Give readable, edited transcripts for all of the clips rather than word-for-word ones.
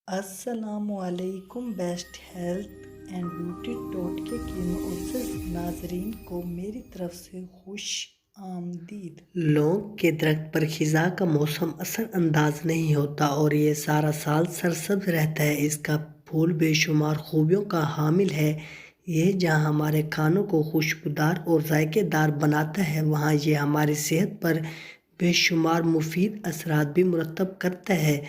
السلام علیکم best health and beauty ٹوٹکے کے معزز ناظرین کو میری طرف سے خوش آمدید۔ لونگ کے درخت پر خزاں کا موسم اثر انداز نہیں ہوتا اور یہ سارا سال سرسبز رہتا ہے۔ اس کا پھول بے شمار خوبیوں کا حامل ہے۔ یہ جہاں ہمارے کھانوں کو خوشبودار اور ذائقے دار بناتا ہے، وہاں یہ ہماری صحت پر بے شمار مفید اثرات بھی مرتب کرتا ہے۔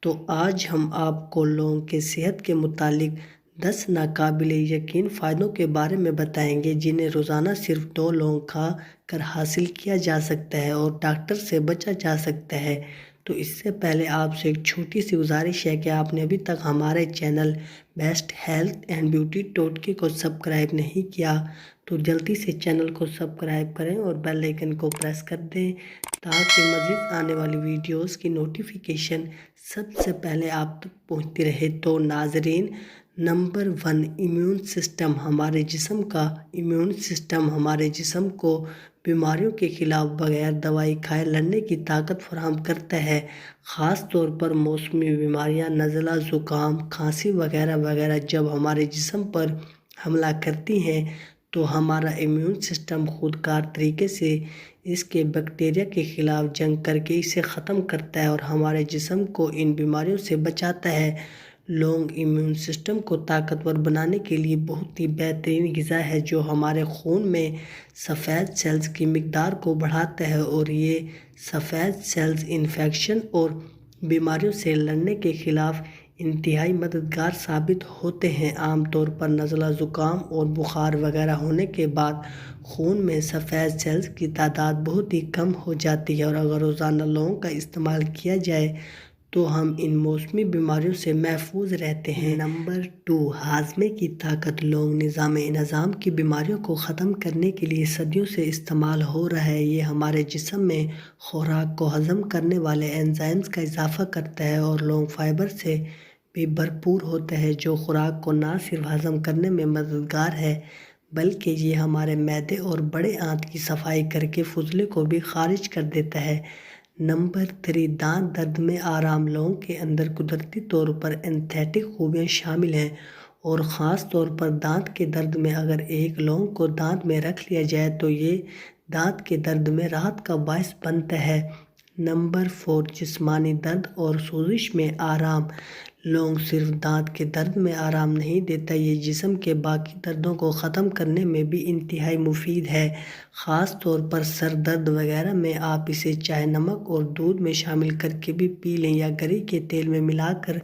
تو آج ہم آپ کو لونگ کے صحت کے متعلق 10 ناقابل یقین فائدوں کے بارے میں بتائیں گے، جنہیں روزانہ صرف 2 لونگ کھا کر حاصل کیا جا سکتا ہے اور ڈاکٹر سے بچا جا سکتا ہے۔ تو اس سے پہلے آپ سے ایک چھوٹی سی گزارش ہے کہ آپ نے ابھی تک ہمارے channel best health and beauty ٹوٹکے کو سبسکرائب نہیں کیا تو جلدی سے چینل کو سبسکرائب کریں اور بیل آئیکن کو پریس کر دیں تاکہ مزید آنے والی ویڈیوز کی نوٹیفیکیشن سب سے پہلے آپ تک پہنچتی رہے۔ تو ناظرین، نمبر 1، امیون سسٹم۔ ہمارے جسم ہمارے جسم کو بیماریوں کے خلاف بغیر دوائی کھائے لڑنے کی طاقت فراہم کرتا ہے۔ خاص طور پر موسمی بیماریاں، نزلہ، زکام، کھانسی وغیرہ وغیرہ جب ہمارے جسم پر حملہ کرتی ہیں تو ہمارا امیون سسٹم خود کار طریقے سے اس کے بیکٹیریا کے خلاف جنگ کر کے اسے ختم کرتا ہے اور ہمارے جسم کو ان بیماریوں سے بچاتا ہے۔ لونگ امیون سسٹم کو طاقتور بنانے کے لیے بہت ہی بہترین غذا ہے جو ہمارے خون میں سفید سیلز کی مقدار کو بڑھاتا ہے اور یہ سفید سیلز انفیکشن اور بیماریوں سے لڑنے کے خلاف انتہائی مددگار ثابت ہوتے ہیں۔ عام طور پر نزلہ، زکام اور بخار وغیرہ ہونے کے بعد خون میں سفید سیلز کی تعداد بہت ہی کم ہو جاتی ہے، اور اگر روزانہ لونگ کا استعمال کیا جائے تو ہم ان موسمی بیماریوں سے محفوظ رہتے ہیں۔ نمبر 2، ہاضمے کی طاقت۔ لونگ نظام کی بیماریوں کو ختم کرنے کے لیے صدیوں سے استعمال ہو رہا ہے۔ یہ ہمارے جسم میں خوراک کو ہضم کرنے والے انزائمز کا اضافہ کرتا ہے اور لونگ فائبر سے بھی بھرپور ہوتا ہے جو خوراک کو نہ صرف ہضم کرنے میں مددگار ہے بلکہ یہ ہمارے معدے اور بڑے آنت کی صفائی کر کے فضلے کو بھی خارج کر دیتا ہے۔ نمبر 3، دانت درد میں آرام۔ لونگ کے اندر قدرتی طور پر اینتھیٹک خوبیاں شامل ہیں اور خاص طور پر دانت کے درد میں اگر ایک لونگ کو دانت میں رکھ لیا جائے تو یہ دانت کے درد میں راحت کا باعث بنتا ہے۔ نمبر 4، جسمانی درد اور سوزش میں آرام۔ لونگ صرف دانت کے درد میں آرام نہیں دیتا، یہ جسم کے باقی دردوں کو ختم کرنے میں بھی انتہائی مفید ہے۔ خاص طور پر سر درد وغیرہ میں آپ اسے چائے، نمک اور دودھ میں شامل کر کے بھی پی لیں یا گری کے تیل میں ملا کر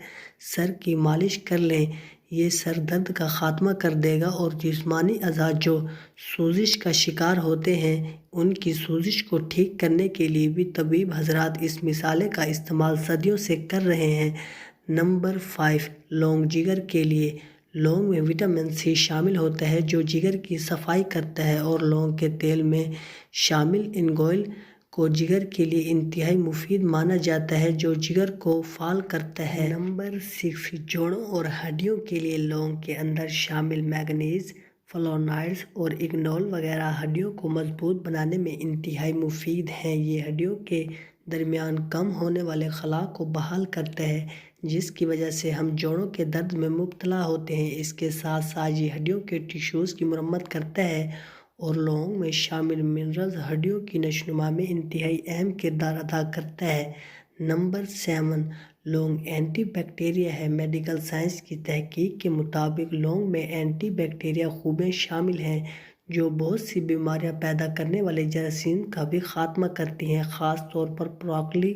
سر کی مالش کر لیں۔ یہ سر درد کا خاتمہ کر دے گا اور جسمانی اعضاء جو سوزش کا شکار ہوتے ہیں ان کی سوزش کو ٹھیک کرنے کے لیے بھی طبیب حضرات اس مسئلے کا استعمال صدیوں سے کر رہے ہیں۔ نمبر 5، لونگ جگر کے لیے۔ لونگ میں وٹامن سی شامل ہوتا ہے جو جگر کی صفائی کرتا ہے اور لونگ کے تیل میں شامل انگوئل کو جگر کے لیے انتہائی مفید مانا جاتا ہے جو جگر کو فعال کرتا ہے۔ نمبر 6، جوڑوں اور ہڈیوں کے لیے۔ لونگ کے اندر شامل مینگنیز، فلونوائڈز اور اگنول وغیرہ ہڈیوں کو مضبوط بنانے میں انتہائی مفید ہیں۔ یہ ہڈیوں کے درمیان کم ہونے والے خلا کو بحال کرتا ہے جس کی وجہ سے ہم جوڑوں کے درد میں مبتلا ہوتے ہیں۔ اس کے ساتھ ساتھ یہ ہڈیوں کے ٹشوز کی مرمت کرتا ہے اور لونگ میں شامل منرلز ہڈیوں کی نشوونما میں انتہائی اہم کردار ادا کرتا ہے۔ نمبر 7، لونگ اینٹی بیکٹیریا ہے۔ میڈیکل سائنس کی تحقیق کے مطابق لونگ میں اینٹی بیکٹیریا خوبیاں شامل ہیں جو بہت سی بیماریاں پیدا کرنے والے جراثیم کا بھی خاتمہ کرتی ہیں۔ خاص طور پر پروکولی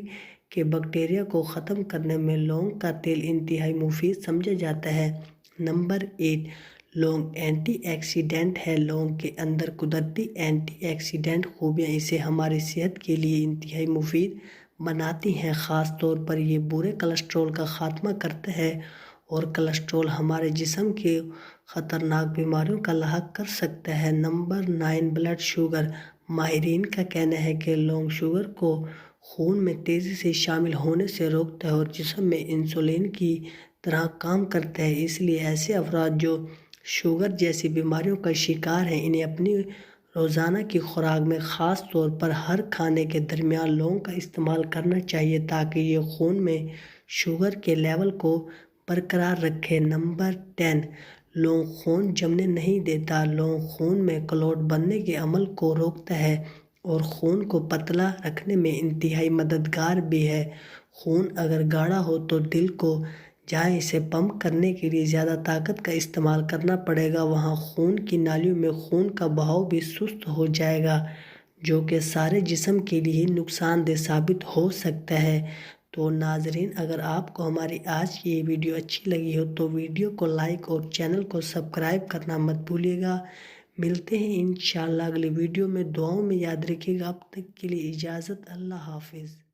کے بیکٹیریا کو ختم کرنے میں لونگ کا تیل انتہائی مفید سمجھا جاتا ہے۔ نمبر 8، لونگ اینٹی آکسیڈنٹ ہے۔ لونگ کے اندر قدرتی اینٹی آکسیڈنٹ خوبیاں اسے ہماری صحت کے لیے انتہائی مفید بناتی ہیں۔ خاص طور پر یہ برے کولیسٹرول کا خاتمہ کرتا ہے اور کولیسٹرول ہمارے جسم کے خطرناک بیماریوں کا لاحق کر سکتا ہے۔ نمبر 9، بلڈ شوگر۔ ماہرین کا کہنا ہے کہ لونگ شوگر کو خون میں تیزی سے شامل ہونے سے روکتا ہے اور جسم میں انسولین کی طرح کام کرتا ہے۔ اس لیے ایسے افراد جو شوگر جیسی بیماریوں کا شکار ہیں انہیں اپنی روزانہ کی خوراک میں خاص طور پر ہر کھانے کے درمیان لونگ کا استعمال کرنا چاہیے تاکہ یہ خون میں شوگر کے لیول کو برقرار رکھے۔ نمبر 10، لونگ خون جمنے نہیں دیتا۔ لونگ خون میں کلوٹ بننے کے عمل کو روکتا ہے اور خون کو پتلا رکھنے میں انتہائی مددگار بھی ہے۔ خون اگر گاڑھا ہو تو دل کو جہاں اسے پمپ کرنے کے لیے زیادہ طاقت کا استعمال کرنا پڑے گا، وہاں خون کی نالیوں میں خون کا بہاؤ بھی سست ہو جائے گا، جو کہ سارے جسم کے لیے نقصان دہ ثابت ہو سکتا ہے۔ تو ناظرین، اگر آپ کو ہماری آج کی یہ ویڈیو اچھی لگی ہو تو ویڈیو کو لائک اور چینل کو سبسکرائب کرنا مت بھولیے گا۔ ملتے ہیں انشاءاللہ اگلی ویڈیو میں۔ دعاؤں میں یاد رکھیے گا۔ اب تک کے لیے اجازت، اللہ حافظ۔